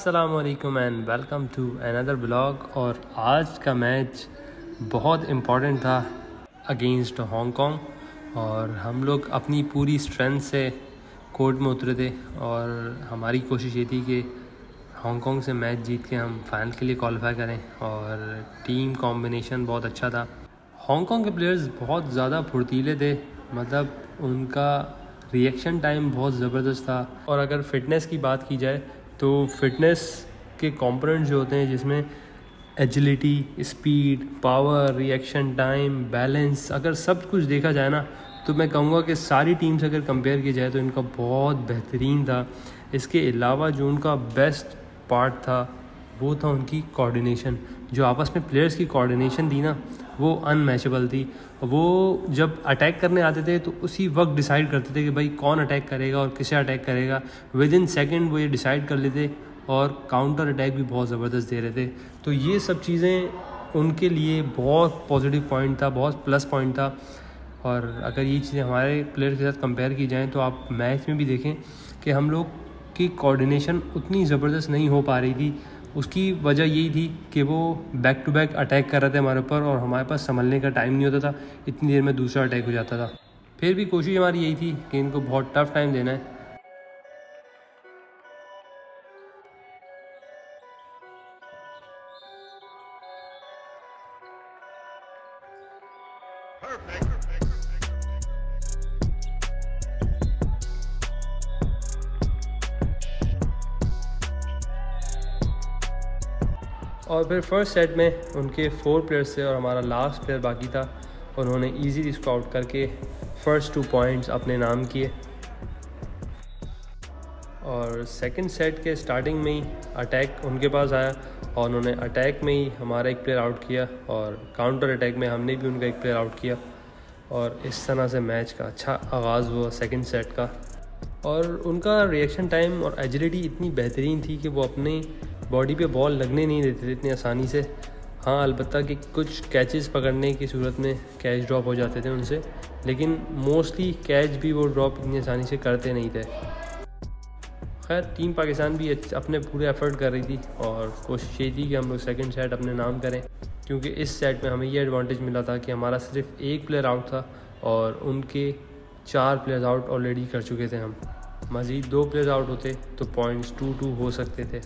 अस्सलामुअलैकुम and welcome to another blog. और आज का मैच बहुत इम्पॉर्टेंट था अगेंस्ट हांगकांग और हम लोग अपनी पूरी स्ट्रेंथ से कोर्ट में उतरे थे और हमारी कोशिश ये थी कि हांगकांग से मैच जीत के हम फाइनल के लिए क्वालिफाई करें। और टीम कॉम्बिनेशन बहुत अच्छा था। हांगकांग के प्लेयर्स बहुत ज़्यादा फुर्तीले थे, मतलब उनका रिएक्शन टाइम बहुत ज़बरदस्त था। और अगर फ़िटनेस की बात की जाए तो फिटनेस के कंपोनेंट्स जो होते हैं जिसमें agility, speed, power, reaction time, balance, अगर सब कुछ देखा जाए ना तो मैं कहूँगा कि सारी टीम से अगर कंपेयर की जाए तो इनका बहुत बेहतरीन था। इसके अलावा जो उनका बेस्ट पार्ट था वो था उनकी कोऑर्डिनेशन। जो आपस में प्लेयर्स की कोऑर्डिनेशन थी ना वो अनमैचेबल थी। वो जब अटैक करने आते थे तो उसी वक्त डिसाइड करते थे कि भाई कौन अटैक करेगा और किसे अटैक करेगा। विद इन सेकेंड वो ये डिसाइड कर लेते और काउंटर अटैक भी बहुत ज़बरदस्त दे रहे थे। तो ये सब चीज़ें उनके लिए बहुत पॉजिटिव पॉइंट था, बहुत प्लस पॉइंट था। और अगर ये चीज़ें हमारे प्लेयर के साथ कंपेयर की जाएँ तो आप मैच में भी देखें कि हम लोग की कोऑर्डिनेशन उतनी ज़बरदस्त नहीं हो पा रही थी। उसकी वजह यही थी कि वो बैक टू बैक अटैक कर रहे थे हमारे ऊपर और हमारे पास संभलने का टाइम नहीं होता था। इतनी देर में दूसरा अटैक हो जाता था। फिर भी कोशिश हमारी यही थी कि इनको बहुत टफ टाइम देना है। और फिर फर्स्ट सेट में उनके 4 प्लेयर्स थे और हमारा लास्ट प्लेयर बाकी था। उन्होंने इजीली इसको आउट करके फर्स्ट 2 पॉइंट्स अपने नाम किए। और सेकंड सेट के स्टार्टिंग में ही अटैक उनके पास आया और उन्होंने अटैक में ही हमारा एक प्लेयर आउट किया और काउंटर अटैक में हमने भी उनका एक प्लेयर आउट किया। और इस तरह से मैच का अच्छा आगाज़ हुआ सेकंड सेट का। और उनका रिएक्शन टाइम और एजिलिटी इतनी बेहतरीन थी कि वो अपनी बॉडी पे बॉल लगने नहीं देते थे इतनी आसानी से। हाँ, अलबत्ता कि कुछ कैचेस पकड़ने की सूरत में कैच ड्रॉप हो जाते थे उनसे, लेकिन मोस्टली कैच भी वो ड्रॉप इतनी आसानी से करते नहीं थे। खैर, टीम पाकिस्तान भी अपने पूरे एफर्ट कर रही थी और कोशिश यही थी कि हम लोग सेकंड सेट अपने नाम करें, क्योंकि इस सेट में हमें ये एडवांटेज मिला था कि हमारा सिर्फ एक प्लेयर आउट था और उनके 4 प्लेयर्स आउट ऑलरेडी कर चुके थे। हम मज़ीद 2 प्लेयर्स आउट होते तो पॉइंट्स 2-2 हो सकते थे।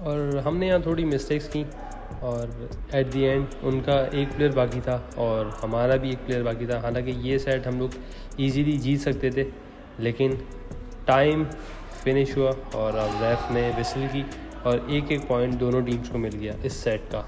और हमने यहाँ थोड़ी मिस्टेक्स की और एट दी एंड उनका एक प्लेयर बाकी था और हमारा भी एक प्लेयर बाकी था। हालांकि ये सेट हम लोग इजीली जीत सकते थे, लेकिन टाइम फिनिश हुआ और अब रेफ ने विसल की और एक पॉइंट दोनों टीम्स को मिल गया इस सेट का।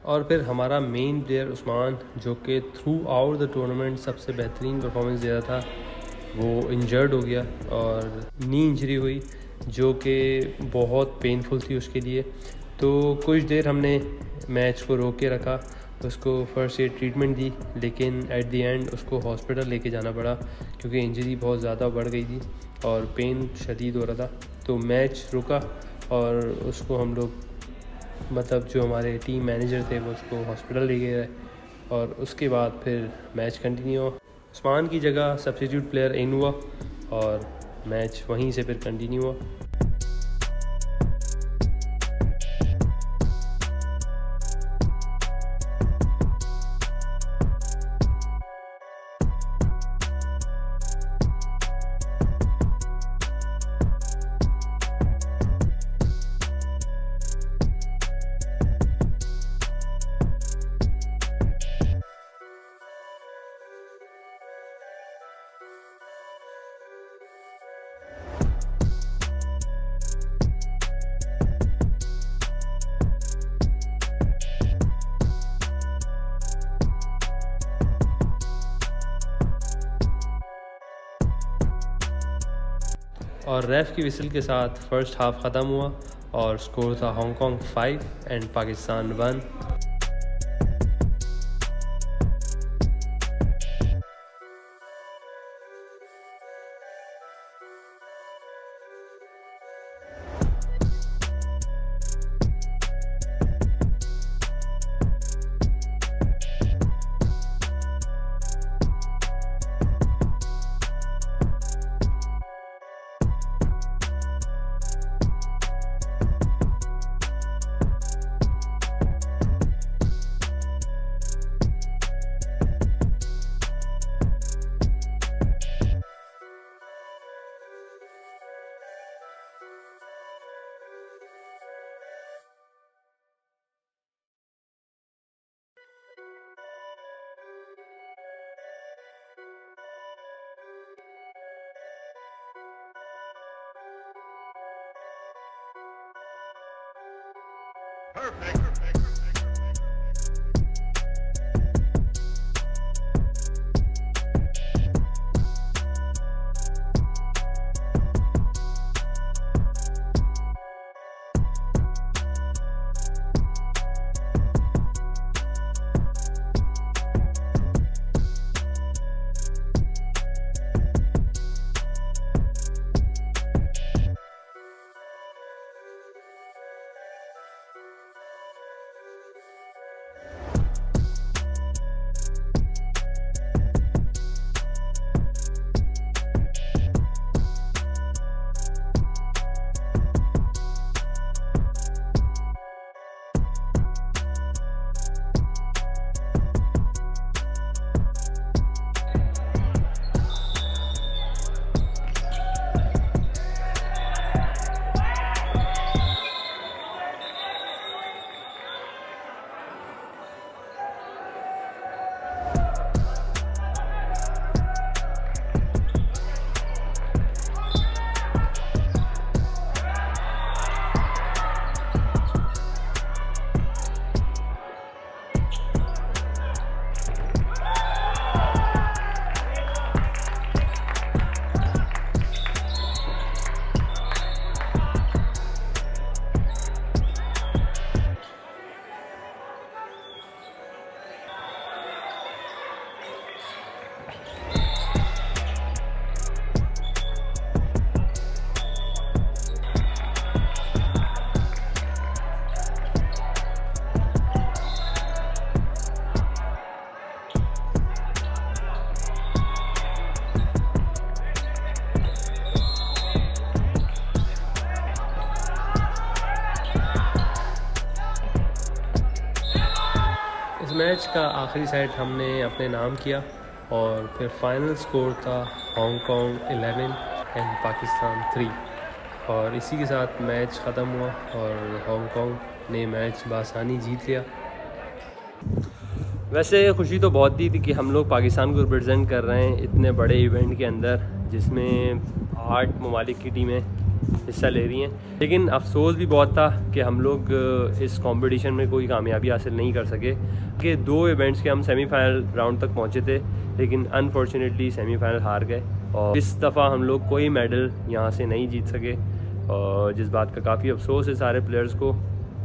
और फिर हमारा मेन प्लेयर उस्मान, जो कि थ्रू आउट द टूर्नामेंट सबसे बेहतरीन परफॉर्मेंस दे रहा था, वो इंजर्ड हो गया और नी इंजरी हुई जो कि बहुत पेनफुल थी उसके लिए। तो कुछ देर हमने मैच को रोक के रखा, उसको फर्स्ट एड ट्रीटमेंट दी, लेकिन एट द एंड उसको हॉस्पिटल लेके जाना पड़ा क्योंकि इंजरी बहुत ज़्यादा बढ़ गई थी और पेन शदीद हो रहा था। तो मैच रुका और उसको हम लोग मतलब जो हमारे टीम मैनेजर थे वो उसको हॉस्पिटल ले गए और उसके बाद फिर मैच कंटिन्यू हुआ। उस्मान की जगह सब्स्टिट्यूट प्लेयर इन हुआ और मैच वहीं से फिर कंटिन्यू हुआ। और रेफ की विसल के साथ फ़र्स्ट हाफ़ ख़त्म हुआ और स्कोर था हांगकांग 5 एंड पाकिस्तान 1। मैच का आखिरी सेट हमने अपने नाम किया और फिर फाइनल स्कोर था हांगकांग 11 एंड पाकिस्तान 3 और इसी के साथ मैच ख़त्म हुआ और हांगकांग ने मैच बासानी जीत लिया। वैसे खुशी तो बहुत थी कि हम लोग पाकिस्तान को रिप्रेजेंट कर रहे हैं इतने बड़े इवेंट के अंदर जिसमें 8 ममालिक की टीमें हिस्सा ले रही हैं, लेकिन अफसोस भी बहुत था कि हम लोग इस कंपटीशन में कोई कामयाबी हासिल नहीं कर सके कि 2 इवेंट्स के हम सेमीफाइनल राउंड तक पहुंचे थे, लेकिन अनफॉर्चुनेटली सेमीफाइनल हार गए। और इस दफ़ा हम लोग कोई मेडल यहाँ से नहीं जीत सके, और जिस बात का काफ़ी अफसोस है सारे प्लेयर्स को,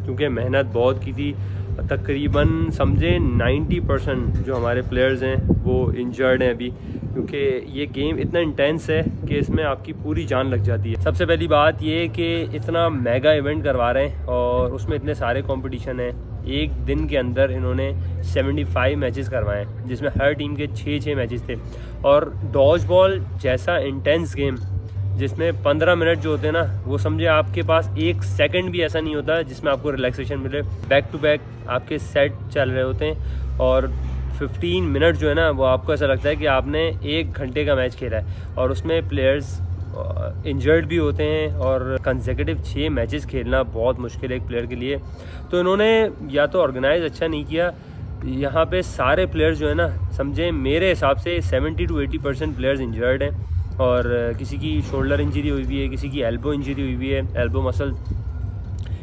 क्योंकि मेहनत बहुत की थी। तकरीबन समझे 90% जो हमारे प्लेयर्स हैं वो इंजर्ड हैं अभी, क्योंकि ये गेम इतना इंटेंस है कि इसमें आपकी पूरी जान लग जाती है। सबसे पहली बात ये कि इतना मेगा इवेंट करवा रहे हैं और उसमें इतने सारे कंपटीशन हैं। एक दिन के अंदर इन्होंने 75 मैचेस करवाए हैं, जिसमें हर टीम के 6-6 मैचेस थे। और डॉज बॉल जैसा इंटेंस गेम जिसमें 15 मिनट जो होते हैं ना, वो समझे आपके पास 1 सेकंड भी ऐसा नहीं होता जिसमें आपको रिलैक्सेशन मिले। बैक टू बैक आपके सेट चल रहे होते हैं और 15 मिनट जो है ना, वो आपको ऐसा लगता है कि आपने 1 घंटे का मैच खेला है। और उसमें प्लेयर्स इंजर्ड भी होते हैं और कंसेक्यूटिव 6 मैचेस खेलना बहुत मुश्किल है एक प्लेयर के लिए। तो इन्होंने या तो ऑर्गेनाइज अच्छा नहीं किया, यहाँ पे सारे प्लेयर्स जो है ना, समझे मेरे हिसाब से 70 to 80% प्लेयर्स इंजर्ड हैं। और किसी की शोल्डर इंजरी हुई हुई है, किसी की एल्बो इंजरी हुई हुई है, एल्बो मसल,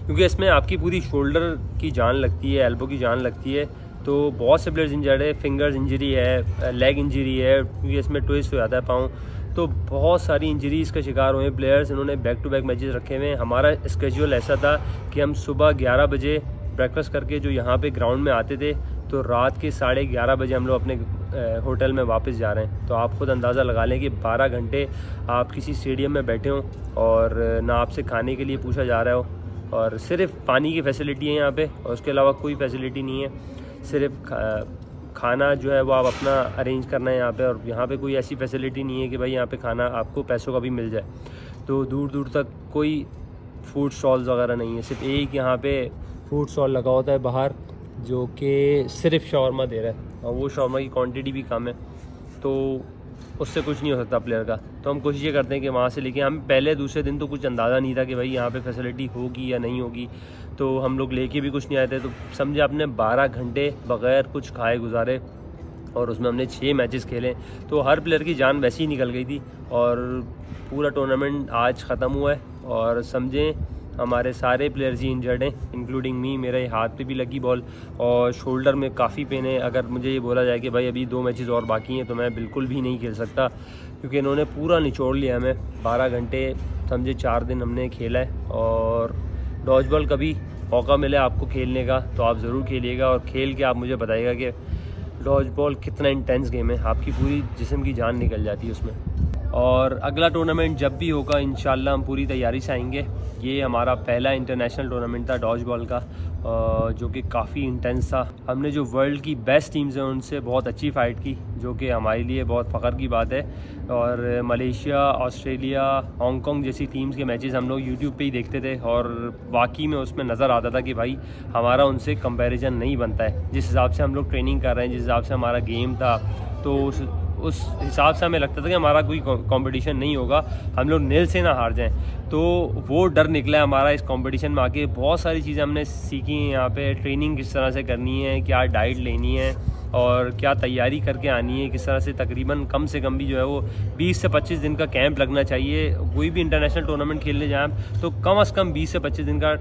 क्योंकि इसमें आपकी पूरी शोल्डर की जान लगती है, एल्बो की जान लगती है। तो बहुत से प्लेयर्स इंजर्ड है, फिंगर्स इंजरी है, लेग इंजरी है, क्योंकि इसमें ट्विस्ट हो जाता है पाँव। तो बहुत सारी इंजरीज़ का शिकार हुए प्लेयर्स। इन्होंने बैक टू बैक मैचेस रखे हुए हैं। हमारा स्केड्यूल ऐसा था कि हम सुबह 11 बजे ब्रेकफास्ट करके जो यहाँ पे ग्राउंड में आते थे, तो रात के 11:30 बजे हम लोग अपने होटल में वापस जा रहे हैं। तो आप खुद अंदाज़ा लगा लें कि 12 घंटे आप किसी स्टेडियम में बैठे हों और ना आपसे खाने के लिए पूछा जा रहा हो, और सिर्फ पानी की फैसिलिटी है यहाँ पे, और उसके अलावा कोई फैसिलिटी नहीं है। सिर्फ खाना जो है वो आप अपना अरेंज करना है यहाँ पे, और यहाँ पे कोई ऐसी फैसिलिटी नहीं है कि भाई यहाँ पे खाना आपको पैसों का भी मिल जाए। तो दूर दूर तक कोई फूड स्टॉल्स वगैरह नहीं है। सिर्फ एक यहाँ पे फूड स्टॉल लगा होता है बाहर, जो कि सिर्फ शॉर्मा दे रहा है, और वो शॉर्मा की क्वांटिटी भी कम है, तो उससे कुछ नहीं हो सकता प्लेयर का। तो हम कोशिश ये करते हैं कि वहाँ से लेके, हम पहले दूसरे दिन तो कुछ अंदाज़ा नहीं था कि भाई यहाँ पे फैसिलिटी होगी या नहीं होगी, तो हम लोग लेके भी कुछ नहीं आए थे। तो समझे आपने 12 घंटे बग़ैर कुछ खाए गुजारे, और उसमें हमने 6 मैचेस खेले। तो हर प्लेयर की जान वैसे ही निकल गई थी, और पूरा टूर्नामेंट आज ख़त्म हुआ है। और समझें हमारे सारे प्लेयर्स ही इंजर्ड हैं, इंक्लूडिंग मी। मेरे हाथ पे भी लगी बॉल और शोल्डर में काफ़ी पेन है। अगर मुझे ये बोला जाए कि भाई अभी 2 मैचेस और बाकी हैं, तो मैं बिल्कुल भी नहीं खेल सकता, क्योंकि इन्होंने पूरा निचोड़ लिया हमें। 12 घंटे समझे 4 दिन हमने खेला है। और डॉज बॉल कभी मौका मिले आपको खेलने का तो आप ज़रूर खेलिएगा, और खेल के आप मुझे बताइएगा कि डॉज बॉल कितना इंटेंस गेम है। आपकी पूरी जिस्म की जान निकल जाती है उसमें। और अगला टूर्नामेंट जब भी होगा इंशाल्लाह हम पूरी तैयारी से आएंगे। ये हमारा पहला इंटरनेशनल टूर्नामेंट था डॉज बॉल का, जो कि काफ़ी इंटेंस था। हमने जो वर्ल्ड की बेस्ट टीम्स हैं उनसे बहुत अच्छी फ़ाइट की, जो कि हमारे लिए बहुत फ़ख्र की बात है। और मलेशिया, ऑस्ट्रेलिया, हांगकॉन्ग जैसी टीम्स के मैचेस हम लोग यूट्यूब पे ही देखते थे, और वाकई में उसमें नज़र आता था कि भाई हमारा उनसे कंपैरिजन नहीं बनता है। जिस हिसाब से हम लोग ट्रेनिंग कर रहे हैं, जिस हिसाब से हमारा गेम था, तो उस हिसाब से हमें लगता था कि हमारा कोई कंपटीशन नहीं होगा, हम लोग नील से ना हार जाएं। तो वो डर निकला है हमारा इस कंपटीशन में आके। बहुत सारी चीज़ें हमने सीखी हैं यहाँ पे, ट्रेनिंग किस तरह से करनी है, क्या डाइट लेनी है, और क्या तैयारी करके आनी है, किस तरह से। तकरीबन कम से कम भी जो है वो 20 से 25 दिन का कैंप लगना चाहिए। कोई भी इंटरनेशनल टूर्नामेंट खेलने जाएँ तो कम से कम 20 से 25 दिन का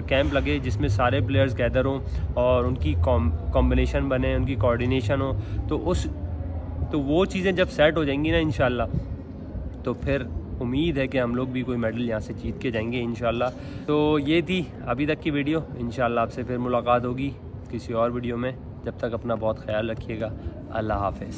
कैंप लगे, जिसमें सारे प्लेयर्स गैदर हों और उनकी कॉम्बिनेशन बने, उनकी कोऑर्डिनेशन हो। तो वो चीज़ें जब सेट हो जाएंगी ना इंशाल्लाह, तो फिर उम्मीद है कि हम लोग भी कोई मेडल यहाँ से जीत के जाएंगे इंशाल्लाह। तो ये थी अभी तक की वीडियो। इंशाल्लाह आपसे फिर मुलाकात होगी किसी और वीडियो में। जब तक अपना बहुत ख्याल रखिएगा। अल्लाह हाफ़िज़।